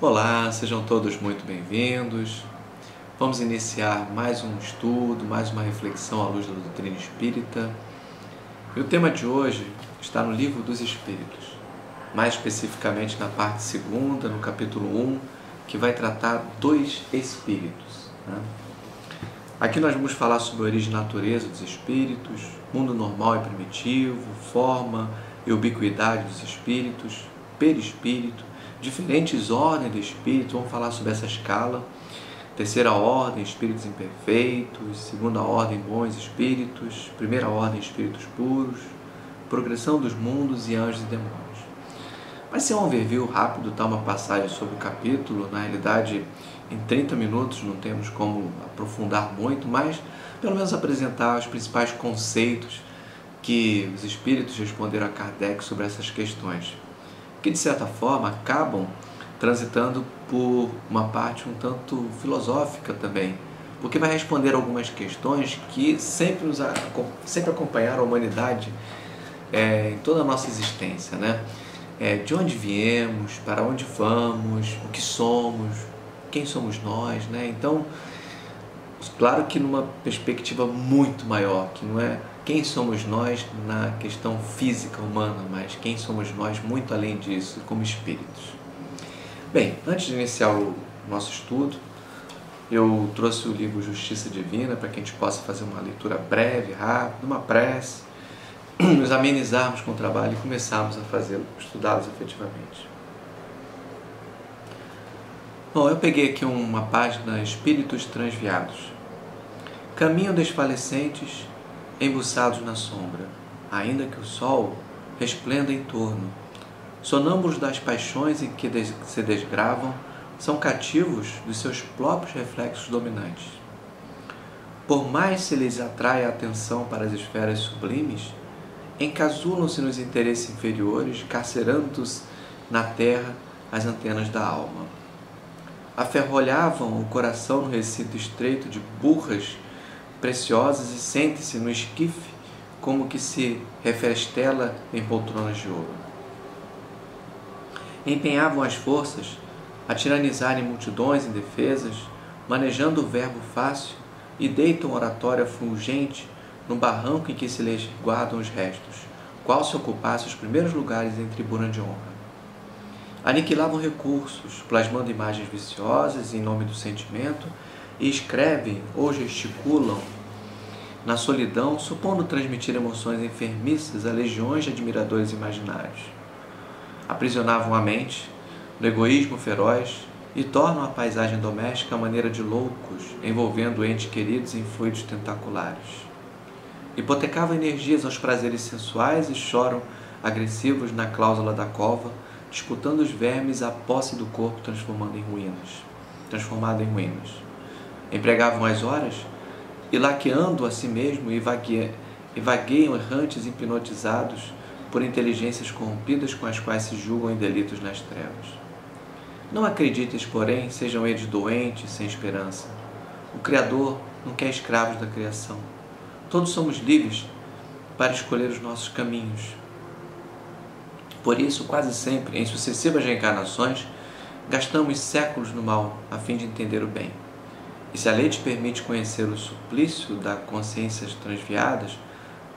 Olá, sejam todos muito bem-vindos. Vamos iniciar mais um estudo, mais uma reflexão à luz da doutrina espírita. E o tema de hoje está no Livro dos Espíritos, mais especificamente na parte segunda, no capítulo 1, que vai tratar dos espíritos. Aqui nós vamos falar sobre a origem e natureza dos espíritos, mundo normal e primitivo, forma e ubiquidade dos espíritos, perispírito, diferentes ordens de espíritos, vamos falar sobre essa escala. Terceira ordem, espíritos imperfeitos. Segunda ordem, bons espíritos. Primeira ordem, espíritos puros. Progressão dos mundos e anjos e demônios. Vai ser um overview rápido, tá? Uma passagem sobre o capítulo. Na realidade, em 30 minutos não temos como aprofundar muito, mas pelo menos apresentar os principais conceitos que os espíritos responderam a Kardec sobre essas questões, que de certa forma acabam transitando por uma parte um tanto filosófica também, porque vai responder algumas questões que sempre acompanharam a humanidade em toda a nossa existência, né? De onde viemos, para onde vamos, o que somos, quem somos nós, né? Então, claro que numa perspectiva muito maior, que não é quem somos nós na questão física humana, mas quem somos nós muito além disso, como espíritos. Bem, antes de iniciar o nosso estudo, eu trouxe o livro Justiça Divina para que a gente possa fazer uma leitura breve, rápida, uma prece, nos amenizarmos com o trabalho e começarmos a fazê-lo, estudá-los efetivamente. Bom, eu peguei aqui uma página Espíritos Transviados. Caminham desfalecentes, embuçados na sombra, ainda que o sol resplenda em torno. Sonâmbulos das paixões em que se desgravam, são cativos dos seus próprios reflexos dominantes. Por mais se lhes atrai a atenção para as esferas sublimes, encasulam-se nos interesses inferiores, carcerando-se na terra as antenas da alma. Aferrolhavam o coração no recinto estreito de burras preciosas e sentem-se no esquife como que se refestela em poltronas de ouro. Empenhavam as forças a tiranizarem multidões indefesas, manejando o verbo fácil, e deitam oratória fulgente no barranco em que se lhes guardam os restos, qual se ocupasse os primeiros lugares em tribuna de honra. Aniquilavam recursos, plasmando imagens viciosas em nome do sentimento, e escrevem ou gesticulam na solidão, supondo transmitir emoções enfermiças a legiões de admiradores imaginários. Aprisionavam a mente no egoísmo feroz e tornam a paisagem doméstica a maneira de loucos, envolvendo entes queridos em fluidos tentaculares. Hipotecavam energias aos prazeres sensuais e choram agressivos na cláusula da cova, disputando os vermes à posse do corpo transformado em ruínas. Empregavam as horas e laqueando a si mesmo e vagueiam errantes hipnotizados por inteligências corrompidas com as quais se julgam em delitos nas trevas. Não acredites, porém, sejam eles doentes, sem esperança. O Criador não quer escravos da criação. Todos somos livres para escolher os nossos caminhos. Por isso, quase sempre, em sucessivas reencarnações, gastamos séculos no mal, a fim de entender o bem. E se a lei te permite conhecer o suplício das consciências transviadas,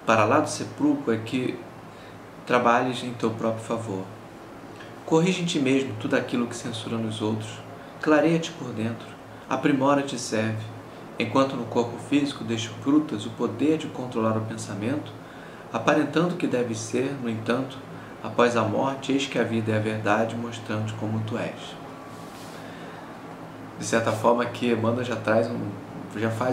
para lá do sepulcro é que trabalhes em teu próprio favor. Corrige em ti mesmo tudo aquilo que censura nos outros, clareia-te por dentro, aprimora-te e serve, enquanto no corpo físico desfrutas o poder de controlar o pensamento, aparentando que deve ser, no entanto, após a morte, eis que a vida é a verdade, mostrando como tu és. De certa forma, que Emmanuel já faz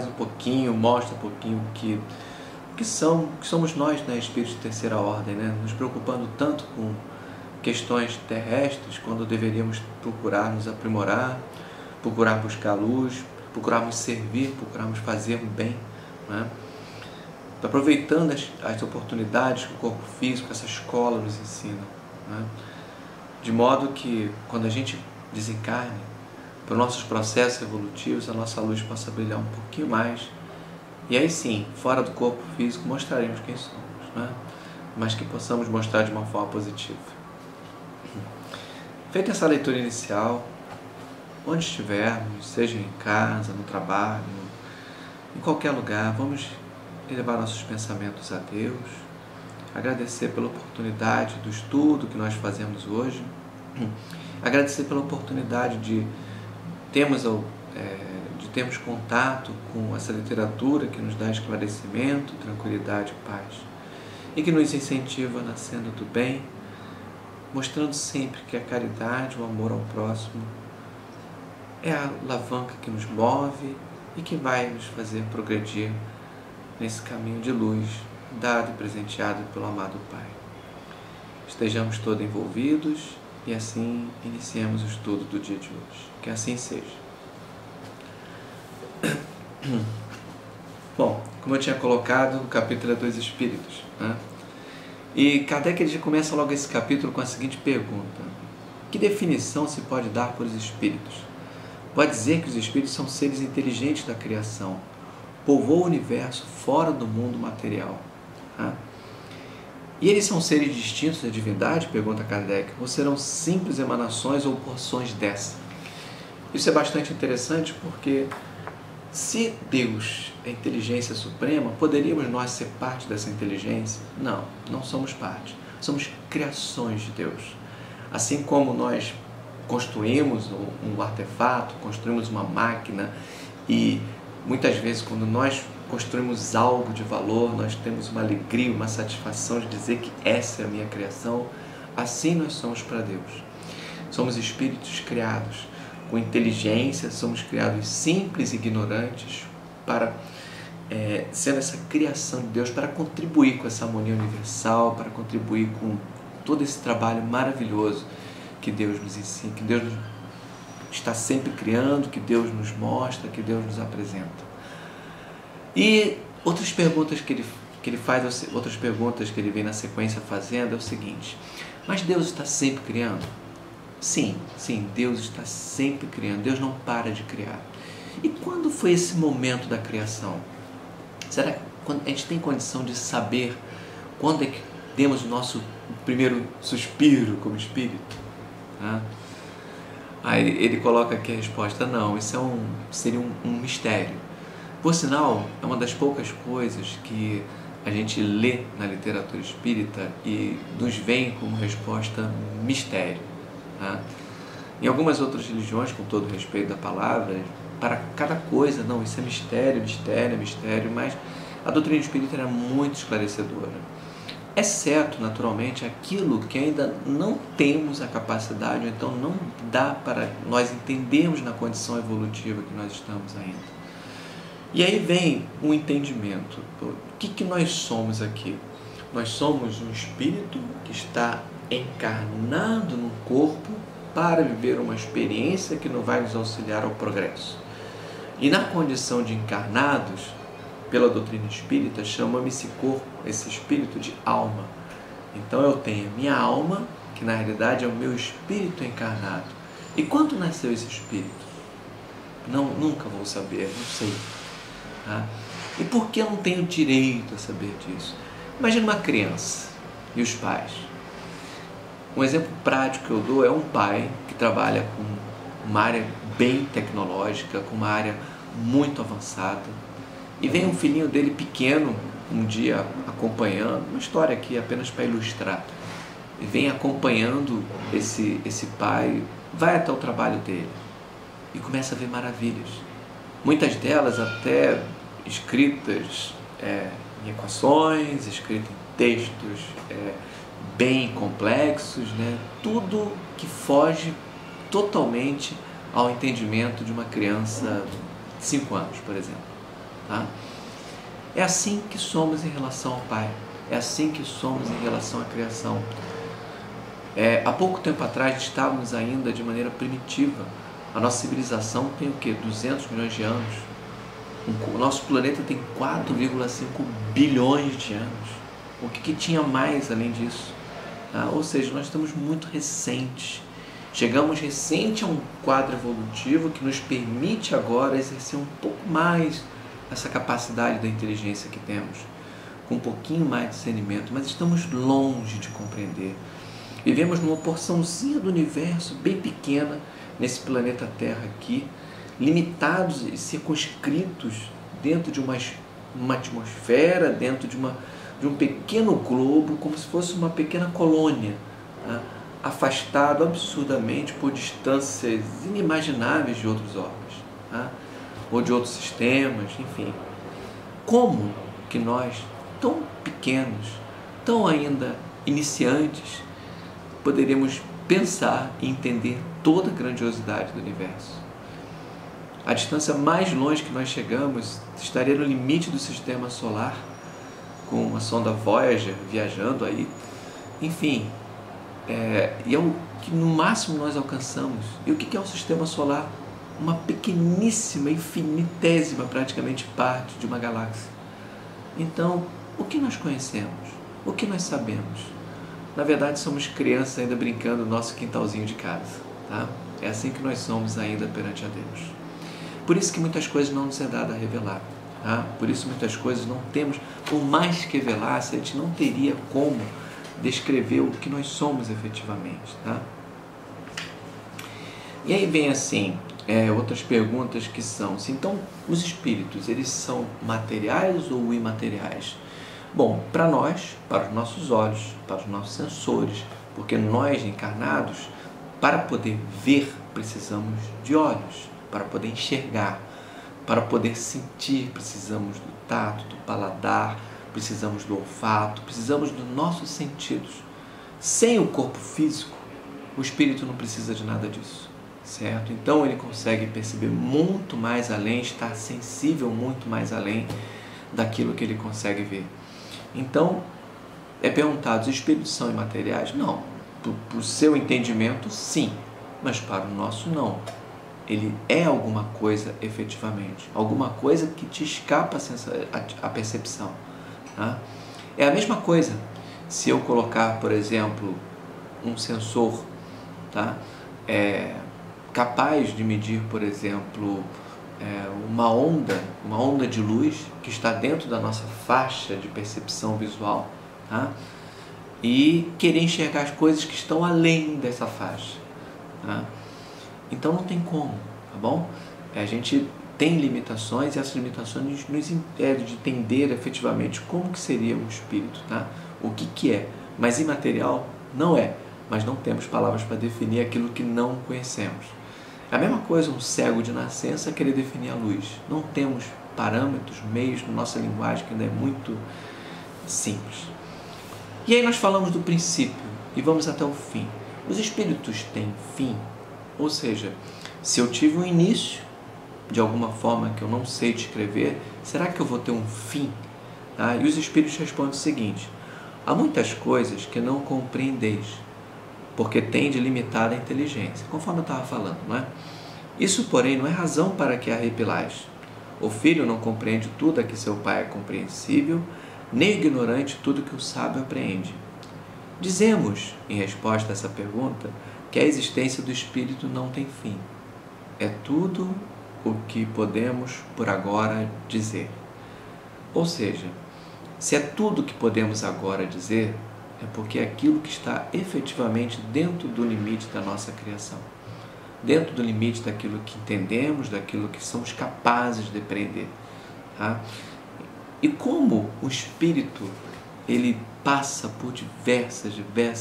um pouquinho, mostra um pouquinho que somos nós, né, espíritos de terceira ordem, né, nos preocupando tanto com questões terrestres, quando deveríamos procurar nos aprimorar, procurar buscar luz, procurarmos servir, procurarmos fazer o bem, né? Aproveitando as oportunidades que o corpo físico, essa escola nos ensina, né? De modo que quando a gente desencarne, para os nossos processos evolutivos, a nossa luz possa brilhar um pouquinho mais, e aí sim, fora do corpo físico, mostraremos quem somos, né? Mas que possamos mostrar de uma forma positiva. Feita essa leitura inicial, onde estivermos, seja em casa, no trabalho, em qualquer lugar, vamos elevar nossos pensamentos a Deus, agradecer pela oportunidade do estudo que nós fazemos hoje, agradecer pela oportunidade de termos contato com essa literatura que nos dá esclarecimento, tranquilidade e paz, e que nos incentiva na senda do bem, mostrando sempre que a caridade, o amor ao próximo, é a alavanca que nos move e que vai nos fazer progredir nesse caminho de luz, dado e presenteado pelo amado Pai. Estejamos todos envolvidos e assim iniciemos o estudo do dia de hoje. Que assim seja. Bom, como eu tinha colocado, o capítulo é dos Espíritos, né? E Kardec já começa logo esse capítulo com a seguinte pergunta: que definição se pode dar por os Espíritos? Pode dizer que os Espíritos são seres inteligentes da criação, povoam o universo fora do mundo material. Né? E eles são seres distintos da divindade? Pergunta Kardec. Ou serão simples emanações ou porções dessa? Isso é bastante interessante porque se Deus é a inteligência suprema, poderíamos nós ser parte dessa inteligência? Não, não somos parte. Somos criações de Deus. Assim como nós construímos um artefato, construímos uma máquina e muitas vezes quando nós construímos algo de valor, nós temos uma alegria, uma satisfação de dizer que essa é a minha criação, assim nós somos para Deus. Somos espíritos criados com inteligência, somos criados simples e ignorantes para sendo essa criação de Deus para contribuir com essa harmonia universal, para contribuir com todo esse trabalho maravilhoso que Deus nos ensina, que Deus está sempre criando, que Deus nos mostra, que Deus nos apresenta. E outras perguntas que ele faz, outras perguntas que ele vem na sequência fazendo é o seguinte: mas Deus está sempre criando? Sim, Deus está sempre criando, Deus não para de criar. E quando foi esse momento da criação? Será que a gente tem condição de saber quando é que demos o nosso primeiro suspiro como espírito? Aí ele coloca aqui a resposta: não, isso seria um mistério. Por sinal, é uma das poucas coisas que a gente lê na literatura espírita e nos vem como resposta mistério. Em algumas outras religiões, com todo o respeito da palavra, para cada coisa, não, isso é mistério, mas a doutrina espírita era muito esclarecedora. Exceto, naturalmente, aquilo que ainda não temos a capacidade, ou então não dá para nós entendermos na condição evolutiva que nós estamos ainda. E aí vem um entendimento. O que nós somos aqui? Nós somos um espírito que está encarnado no corpo para viver uma experiência que não vai nos auxiliar ao progresso. E na condição de encarnados, pela doutrina espírita, chama-me esse corpo, esse espírito, de alma. Então eu tenho a minha alma, que na realidade é o meu espírito encarnado. E quando nasceu esse espírito? Nunca vou saber, não sei. E por que eu não tenho direito a saber disso? Imagina uma criança e os pais. Um exemplo prático que eu dou é um pai que trabalha com uma área bem tecnológica, com uma área muito avançada, e vem um filhinho dele pequeno, um dia acompanhando, uma história aqui apenas para ilustrar, e vem acompanhando esse pai, vai até o trabalho dele e começa a ver maravilhas, muitas delas até escritas em equações, escritas em textos bem complexos, né? Tudo que foge totalmente ao entendimento de uma criança de 5 anos, por exemplo. É assim que somos em relação ao Pai, é assim que somos em relação à criação. Há pouco tempo atrás estávamos ainda de maneira primitiva. A nossa civilização tem o quê? 200 milhões de anos. O nosso planeta tem 4,5 bilhões de anos. O que tinha mais além disso? Ou seja, nós estamos muito recentes. Chegamos recente a um quadro evolutivo que nos permite agora exercer um pouco mais essa capacidade da inteligência que temos, com um pouquinho mais de discernimento, mas estamos longe de compreender. Vivemos numa porçãozinha do universo bem pequena, nesse planeta Terra aqui, limitados e circunscritos dentro de uma atmosfera, dentro de um pequeno globo, como se fosse uma pequena colônia, tá? Afastado absurdamente por distâncias inimagináveis de outros órgãos, tá? Ou de outros sistemas, enfim. Como que nós, tão pequenos, tão ainda iniciantes, poderíamos pensar e entender toda a grandiosidade do universo? A distância mais longe que nós chegamos estaria no limite do sistema solar, com a sonda Voyager viajando aí. Enfim, e é o que no máximo nós alcançamos. E o que é o sistema solar? Uma pequeníssima, infinitésima praticamente parte de uma galáxia. Então, o que nós conhecemos? O que nós sabemos? Na verdade, somos crianças ainda brincando no nosso quintalzinho de casa, tá? É assim que nós somos ainda perante a Deus. Por isso que muitas coisas não nos é dado a revelar, tá? Por isso muitas coisas não temos, por mais que revelasse, a gente não teria como descrever o que nós somos efetivamente, tá? E aí vem assim, outras perguntas que são, se então os espíritos, eles são materiais ou imateriais? Bom, para nós, para os nossos olhos, para os nossos sensores, porque nós encarnados, para poder ver, precisamos de olhos, para poder enxergar, para poder sentir, precisamos do tato, do paladar, precisamos do olfato, precisamos dos nossos sentidos. Sem o corpo físico, o espírito não precisa de nada disso, certo? Então ele consegue perceber muito mais além, estar sensível muito mais além daquilo que ele consegue ver. Então, é perguntado, os espíritos são imateriais? Não. Para o seu entendimento, sim, mas para o nosso, não. Ele é alguma coisa efetivamente, alguma coisa que te escapa a percepção, tá? É a mesma coisa se eu colocar, por exemplo, um sensor, tá? Capaz de medir, por exemplo, uma onda de luz que está dentro da nossa faixa de percepção visual, tá? E querer enxergar as coisas que estão além dessa faixa, tá? Então não tem como, tá bom? A gente tem limitações e essas limitações nos impedem de entender efetivamente como que seria um espírito, tá? O que é, mas imaterial não é, mas não temos palavras para definir aquilo que não conhecemos. É a mesma coisa um cego de nascença querer definir a luz. Não temos parâmetros, meios na nossa linguagem, que ainda é muito simples. E aí nós falamos do princípio e vamos até o fim. Os espíritos têm fim? Ou seja, se eu tive um início, de alguma forma que eu não sei descrever, será que eu vou ter um fim? Tá? E os espíritos respondem o seguinte: há muitas coisas que não compreendeis, porque tende limitada a inteligência, conforme eu estava falando, não é? Isso, porém, não é razão para que arrepilais. O filho não compreende tudo a que seu pai é compreensível, nem o ignorante tudo que o sábio apreende. Dizemos, em resposta a essa pergunta, que a existência do espírito não tem fim. É tudo o que podemos por agora dizer. Ou seja, se é tudo o que podemos agora dizer, é porque é aquilo que está efetivamente dentro do limite da nossa criação, dentro do limite daquilo que entendemos, daquilo que somos capazes de depreender, tá? E como o espírito ele passa por diversas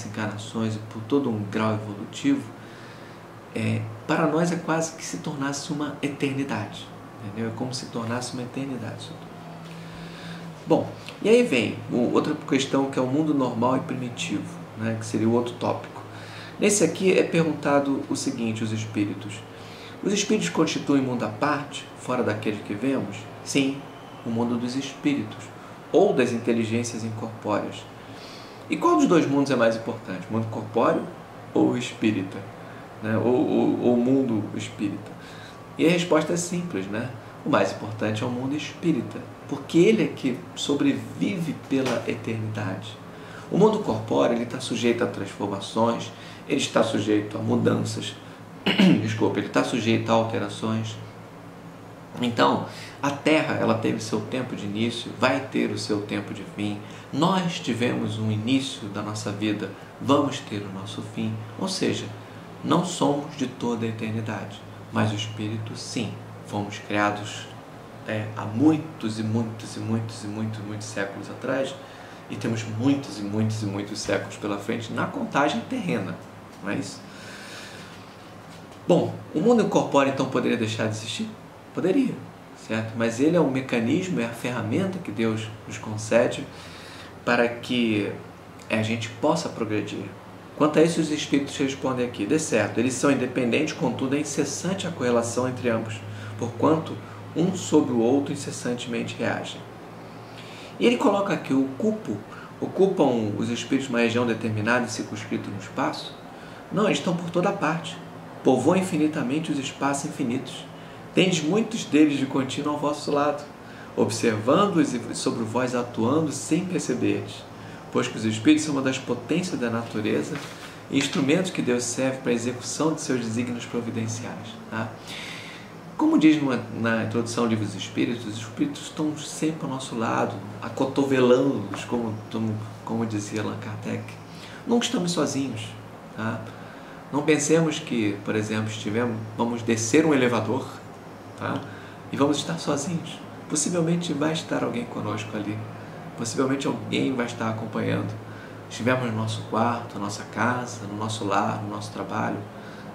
encarnações e por todo um grau evolutivo, para nós é quase que se tornasse uma eternidade, entendeu? É como se tornasse uma eternidade. Bom, e aí vem outra questão, que é o mundo normal e primitivo, né, que seria o outro tópico. Nesse aqui é perguntado o seguinte, os espíritos constituem mundo à parte, fora daquele que vemos? Sim, o mundo dos espíritos, ou das inteligências incorpóreas. E qual dos dois mundos é mais importante? O mundo corpóreo ou o espírita? Né? Ou o mundo espírita? E a resposta é simples, né? O mais importante é o mundo espírita, porque ele é que sobrevive pela eternidade. O mundo corpóreo ele está sujeito a transformações, ele está sujeito a mudanças, ele está sujeito a alterações. Então, a Terra ela teve seu tempo de início, vai ter o seu tempo de fim. Nós tivemos um início da nossa vida vamos ter o nosso fim. Ou seja, não somos de toda a eternidade, mas o Espírito sim, fomos criados há muitos séculos atrás, e temos muitos séculos pela frente na contagem terrena. Não é isso? Bom, o mundo incorpóreo então poderia deixar de existir? Poderia, certo? Mas ele é um mecanismo, é a ferramenta que Deus nos concede para que a gente possa progredir. Quanto a isso, os Espíritos respondem aqui: de certo, eles são independentes, contudo é incessante a correlação entre ambos, porquanto um sobre o outro incessantemente reagem. E ele coloca aqui: ocupam os Espíritos uma região determinada e circunscrita no espaço? Não, eles estão por toda parte, povoam infinitamente os espaços infinitos. Tendes muitos deles de contínuo ao vosso lado, observando-os e sobre vós atuando sem perceberdes, pois que os Espíritos são uma das potências da natureza e instrumentos que Deus serve para a execução de seus desígnios providenciais. Tá? Como diz na introdução ao livro dos Espíritos, os Espíritos estão sempre ao nosso lado, acotovelando-nos, como dizia Allan Kardec. Nunca estamos sozinhos. Tá? Não pensemos que, por exemplo, vamos descer um elevador, tá? E vamos estar sozinhos. Possivelmente vai estar alguém conosco ali. Possivelmente alguém vai estar acompanhando. Estivemos no nosso quarto, na nossa casa, no nosso lar, no nosso trabalho.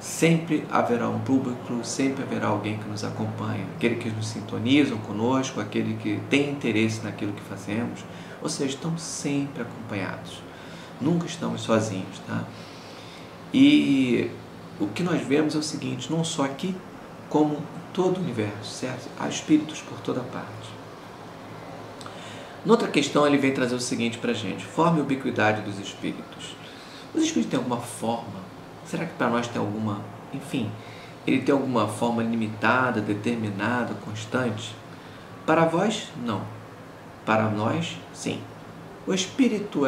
Sempre haverá um público, sempre haverá alguém que nos acompanha. Aquele que nos sintoniza conosco, aquele que tem interesse naquilo que fazemos. Ou seja, estamos sempre acompanhados. Nunca estamos sozinhos, tá? E o que nós vemos é o seguinte: não só aqui, como em todo o universo, certo? Há espíritos por toda parte. Noutra questão, ele vem trazer o seguinte para a gente: forma e ubiquidade dos espíritos. Os espíritos têm alguma forma? Será que para nós tem alguma? Enfim, ele tem alguma forma limitada, determinada, constante? Para vós, não. Para nós, sim. O espírito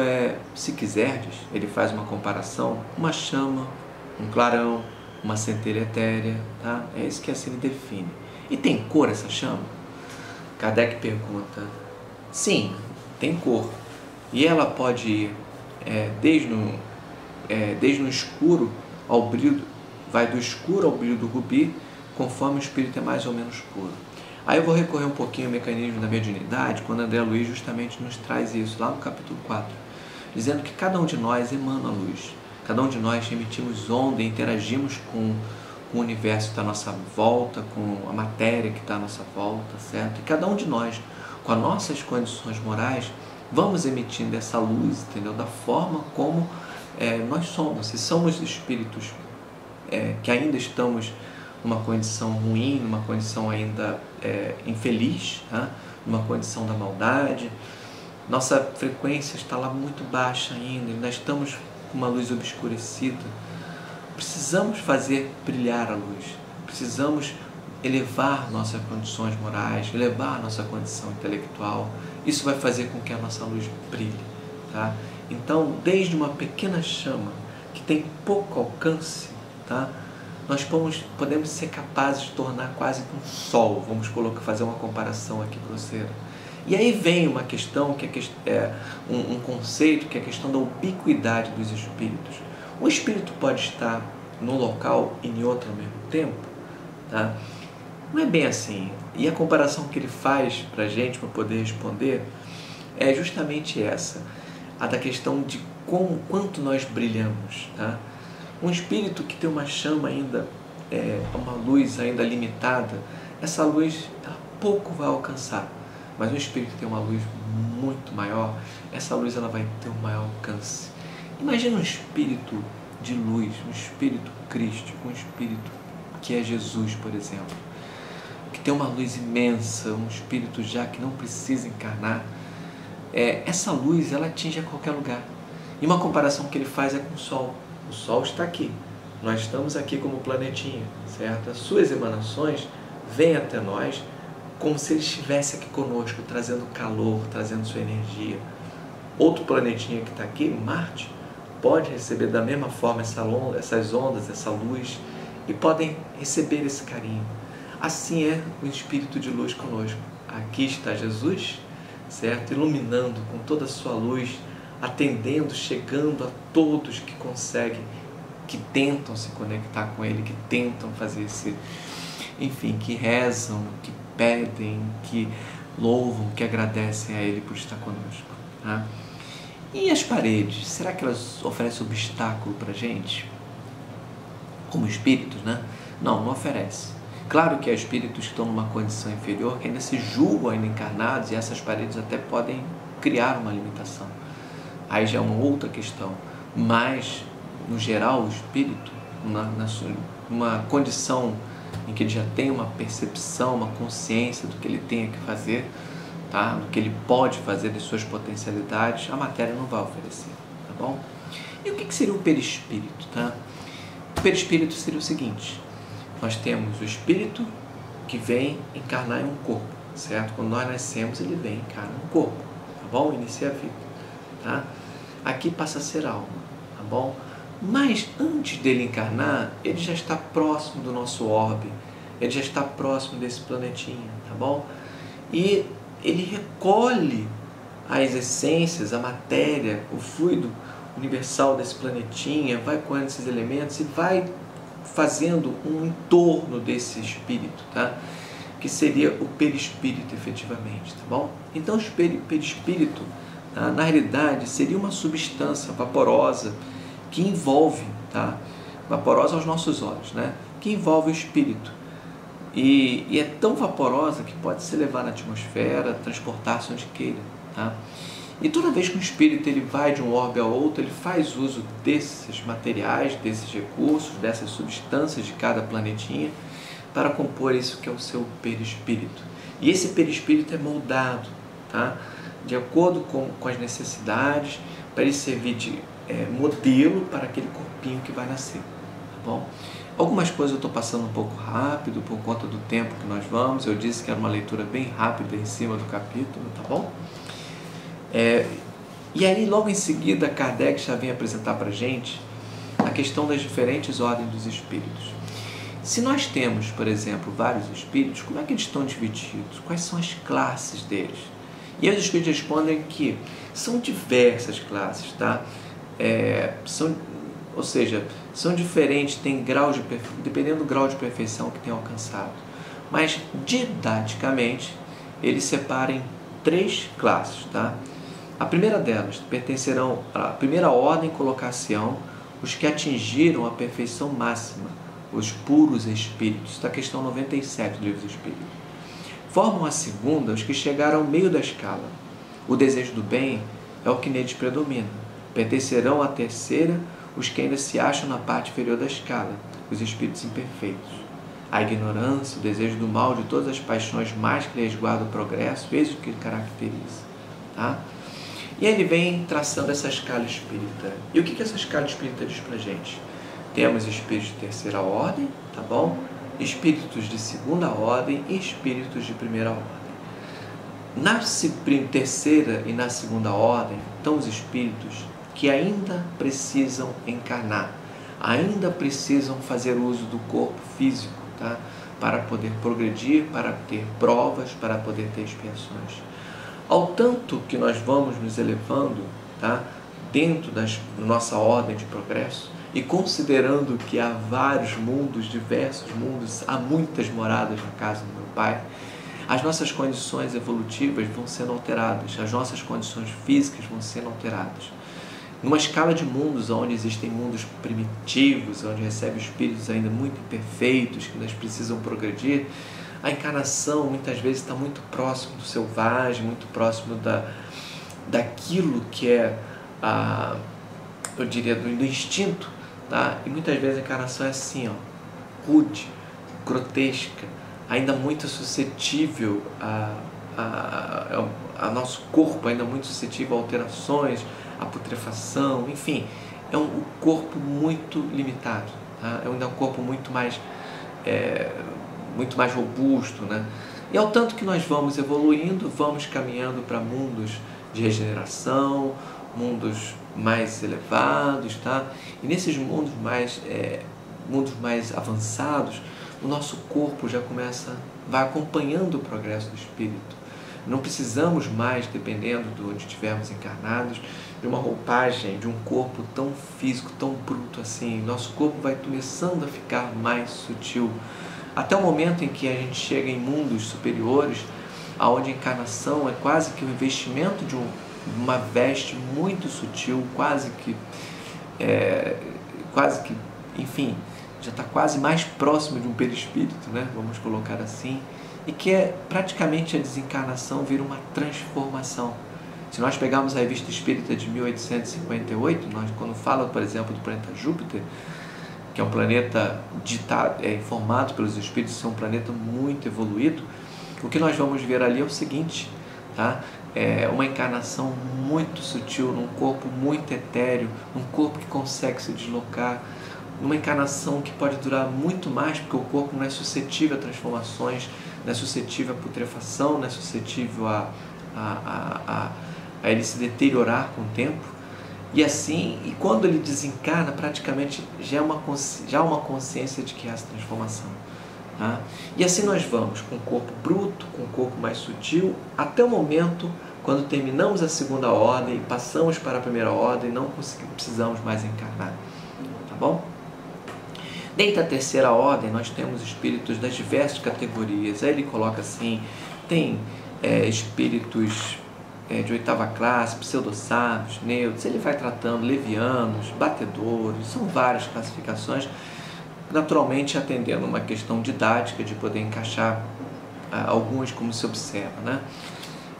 se quiserdes, ele faz uma comparação, uma chama, um clarão, uma centelha etérea, tá? É isso que assim ele define. E tem cor essa chama? Kardec pergunta. Sim, tem cor. E ela pode ir desde no escuro ao brilho, vai do escuro ao brilho do rubi, conforme o espírito é mais ou menos puro. Aí eu vou recorrer um pouquinho ao mecanismo da mediunidade, quando André Luiz justamente nos traz isso, lá no capítulo 4, dizendo que cada um de nós emana luz, cada um de nós emitimos onda e interagimos com o universo que está à nossa volta, com a matéria que está à nossa volta, certo? E cada um de nós, com as nossas condições morais, vamos emitindo essa luz, entendeu? Da forma como nós somos. Se somos espíritos que ainda estamos numa condição ruim, numa condição ainda infeliz, tá? Numa condição da maldade, nossa frequência está lá muito baixa ainda, ainda estamos com uma luz obscurecida. Precisamos fazer brilhar a luz, precisamos elevar nossas condições morais, elevar nossa condição intelectual. Isso vai fazer com que a nossa luz brilhe, tá? Então, desde uma pequena chama que tem pouco alcance, tá? Nós podemos ser capazes de tornar quase um sol. Vamos fazer uma comparação aqui grosseira. E aí vem uma questão, um conceito, que é a questão da ubiquidade dos espíritos. Um espírito pode estar num local e em outro ao mesmo tempo, tá? Não é bem assim. E a comparação que ele faz para a gente, para poder responder, é justamente essa, a da questão de quanto nós brilhamos, tá? Um espírito que tem uma chama ainda, uma luz ainda limitada, essa luz ela pouco vai alcançar. Mas um espírito que tem uma luz muito maior, essa luz ela vai ter um maior alcance. Imagina um espírito de luz, um espírito crístico, um espírito que é Jesus, por exemplo, que tem uma luz imensa, um espírito já que não precisa encarnar. Essa luz ela atinge a qualquer lugar. E uma comparação que ele faz é com o Sol. O Sol está aqui, nós estamos aqui como planetinha, certo? As suas emanações vêm até nós como se ele estivesse aqui conosco, trazendo calor, trazendo sua energia. Outro planetinha que está aqui, Marte, pode receber da mesma forma essas ondas, essa luz, e podem receber esse carinho. Assim é o Espírito de luz conosco. Aqui está Jesus, certo? Iluminando com toda a sua luz atendendo, chegando a todos que conseguem, que tentam se conectar com Ele, que tentam fazer enfim, que rezam, que pedem, que louvam, que agradecem a Ele por estar conosco. Tá? E as paredes, será que elas oferecem obstáculo para a gente? Como espíritos, né? Não oferece. Claro que há espíritos que estão numa condição inferior, que ainda se julgam ainda encarnados, e essas paredes até podem criar uma limitação. Aí já é uma outra questão. Mas, no geral, o espírito, numa condição em que ele já tem uma percepção, uma consciência do que ele tem que fazer, tá? Do que ele pode fazer, de suas potencialidades, a matéria não vai oferecer, tá bom? E o que seria o perispírito, tá? O perispírito seria o seguinte: nós temos o espírito que vem encarnar em um corpo, certo? Quando nós nascemos, ele vem encarnar um corpo, tá bom? Inicia a vida, tá? Aqui passa a ser alma, tá bom? Mas antes dele encarnar, ele já está próximo do nosso orbe, ele já está próximo desse planetinha, tá bom? E ele recolhe as essências, a matéria, o fluido universal desse planetinha, vai colhendo esses elementos e vai fazendo um entorno desse espírito, tá? Que seria o perispírito, efetivamente, tá bom? Então, o perispírito, tá? Na realidade, seria uma substância vaporosa que envolve, tá? Vaporosa aos nossos olhos, né? Que envolve o espírito. E é tão vaporosa que pode se levar na atmosfera, transportar-se onde queira, tá? E toda vez que o espírito ele vai de um orbe a outro, ele faz uso desses materiais, desses recursos, dessas substâncias de cada planetinha para compor isso que é o seu perispírito. E esse perispírito é moldado, tá? De acordo com as necessidades, para ele servir de modelo para aquele corpinho que vai nascer, tá bom? Algumas coisas eu estou passando um pouco rápido por conta do tempo que nós vamos. Eu disse que era uma leitura bem rápida em cima do capítulo, tá bom? E aí, logo em seguida, Kardec já vem apresentar para a gente a questão das diferentes ordens dos espíritos. Se nós temos, por exemplo, vários espíritos, como é que eles estão divididos? Quais são as classes deles? E aí os espíritos respondem que são diversas classes, tá? Ou seja, são diferentes, tem graus de dependendo do grau de perfeição que tem alcançado. Mas, didaticamente, eles separam em 3 classes, tá? A primeira delas pertencerão à primeira ordem, colocar-se-ão os que atingiram a perfeição máxima, os puros espíritos, da questão 97 do Livro dos Espíritos. Formam a segunda os que chegaram ao meio da escala. O desejo do bem é o que neles predomina. Pertencerão à terceira os que ainda se acham na parte inferior da escala, os espíritos imperfeitos. A ignorância, o desejo do mal, de todas as paixões mais que lhes guarda o progresso, eis o que caracteriza, tá? E aí ele vem traçando essa escala espírita. E o que essa escala espírita diz pra gente? Temos espíritos de terceira ordem, tá bom? Espíritos de segunda ordem e espíritos de primeira ordem. Na terceira e na segunda ordem estão os espíritos que ainda precisam encarnar, ainda precisam fazer uso do corpo físico, tá? Para poder progredir, para ter provas, para poder ter expiações. Ao tanto que nós vamos nos elevando, tá? Dentro da nossa ordem de progresso, e considerando que há vários mundos, diversos mundos, há muitas moradas na casa do meu Pai, as nossas condições evolutivas vão sendo alteradas, as nossas condições físicas vão sendo alteradas. Numa escala de mundos, onde existem mundos primitivos, onde recebem espíritos ainda muito imperfeitos, que nós precisam progredir, a encarnação muitas vezes está muito próximo do selvagem, muito próximo daquilo que é, eu diria, do instinto, tá? E muitas vezes a encarnação é assim, ó, rude, grotesca, ainda muito suscetível a nosso corpo, ainda muito suscetível a alterações, a putrefação, enfim, é um corpo muito limitado, tá? É um corpo muito mais robusto, né? E ao tanto que nós vamos evoluindo, vamos caminhando para mundos de regeneração, mundos mais elevados, tá? E nesses mundos mais avançados, o nosso corpo já vai acompanhando o progresso do espírito. Não precisamos mais, dependendo de onde estivermos encarnados, de uma roupagem, de um corpo tão físico, tão bruto assim. Nosso corpo vai começando a ficar mais sutil, até o momento em que a gente chega em mundos superiores, aonde a encarnação é quase que o investimento de uma veste muito sutil, quase que, enfim, já está quase mais próximo de um perispírito, né? Vamos colocar assim, e que é praticamente a desencarnação vira uma transformação. Se nós pegarmos a Revista Espírita de 1858, quando fala, por exemplo, do planeta Júpiter, que é um planeta informado pelos espíritos, ser um planeta muito evoluído, o que nós vamos ver ali é o seguinte, tá? É uma encarnação muito sutil, num corpo muito etéreo, num corpo que consegue se deslocar, numa encarnação que pode durar muito mais, porque o corpo não é suscetível a transformações, não é suscetível a putrefação, não é suscetível a ele se deteriorar com o tempo. E assim, e quando ele desencarna, praticamente já há uma consciência de que há essa transformação. Tá? E assim nós vamos, com o corpo bruto, com o corpo mais sutil, até o momento quando terminamos a segunda ordem e passamos para a primeira ordem, não precisamos mais encarnar. Tá bom? Dentro da terceira ordem, nós temos espíritos das diversas categorias. Aí ele coloca assim, tem espíritos de oitava classe, pseudo-sábios, neutros, ele vai tratando levianos, batedores, são várias classificações, naturalmente atendendo uma questão didática de poder encaixar alguns como se observa, né?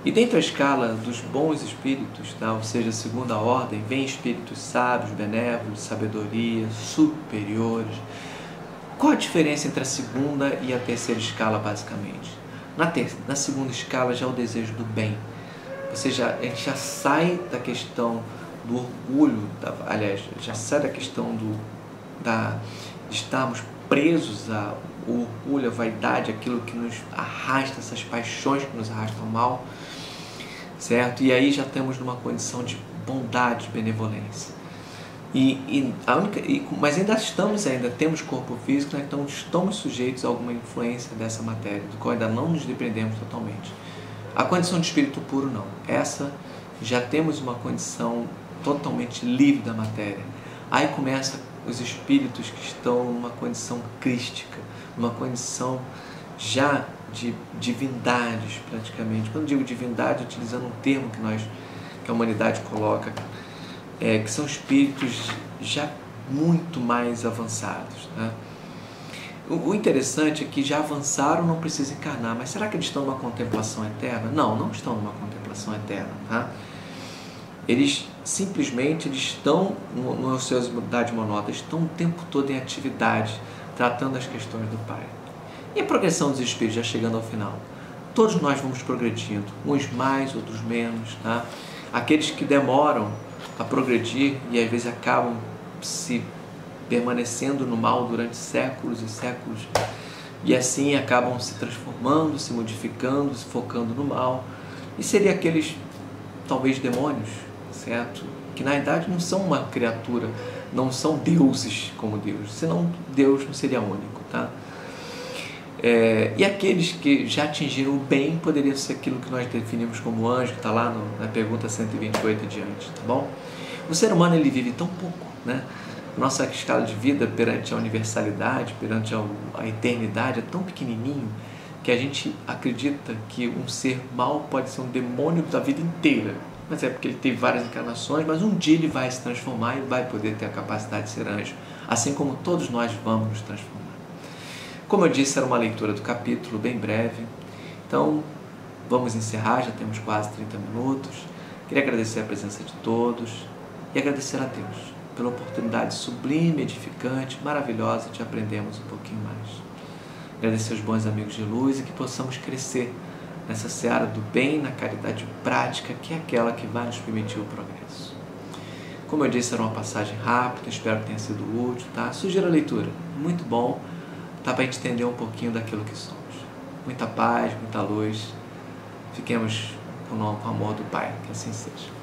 E dentro da escala dos bons espíritos, tá? Ou seja, a segunda ordem, vem espíritos sábios, benévolos, sabedoria, superiores. Qual a diferença entre a segunda e a terceira escala, basicamente? Na segunda escala já é o desejo do bem. Ou seja, a gente já sai da questão do orgulho, já sai da questão de estarmos presos ao orgulho, à vaidade, aquilo que nos arrasta, essas paixões que nos arrastam ao mal, certo? E aí já estamos numa condição de bondade, de benevolência. Mas ainda temos corpo físico, né? Então estamos sujeitos a alguma influência dessa matéria, do qual ainda não nos dependemos totalmente. A condição de espírito puro não. Essa já temos uma condição totalmente livre da matéria. Aí começa os espíritos que estão numa condição crística, numa condição já de divindades praticamente. Quando digo divindade, utilizando um termo que a humanidade coloca, que são espíritos já muito mais avançados, né? O interessante é que já avançaram, não precisam encarnar, mas será que eles estão numa contemplação eterna? Não, não estão numa contemplação eterna, tá? Eles simplesmente estão no ociosidade monótona, estão o tempo todo em atividade, tratando as questões do Pai. E a progressão dos espíritos já chegando ao final? Todos nós vamos progredindo, uns mais, outros menos, tá? Aqueles que demoram a progredir e às vezes acabam se permanecendo no mal durante séculos e séculos, e assim acabam se transformando, se modificando, se focando no mal, e seria aqueles, talvez, demônios, certo? Que na verdade não são uma criatura, não são deuses como Deus, senão Deus não seria único, tá? E aqueles que já atingiram o bem, poderia ser aquilo que nós definimos como anjo, que está lá na pergunta 128 adiante, tá bom? O ser humano, ele vive tão pouco, né? Nossa escala de vida perante a universalidade, perante a eternidade é tão pequenininho que a gente acredita que um ser mau pode ser um demônio da vida inteira. Mas é porque ele teve várias encarnações, mas um dia ele vai se transformar e vai poder ter a capacidade de ser anjo, assim como todos nós vamos nos transformar. Como eu disse, era uma leitura do capítulo bem breve, então vamos encerrar, já temos quase 30 minutos. Queria agradecer a presença de todos e agradecer a Deus pela oportunidade sublime, edificante, maravilhosa de aprendermos um pouquinho mais. Agradecer aos bons amigos de luz e que possamos crescer nessa seara do bem, na caridade prática, que é aquela que vai nos permitir o progresso. Como eu disse, era uma passagem rápida, espero que tenha sido útil, tá? Sugiro a leitura, muito bom, tá? Para a gente entender um pouquinho daquilo que somos. Muita paz, muita luz, fiquemos com o amor do Pai, que assim seja.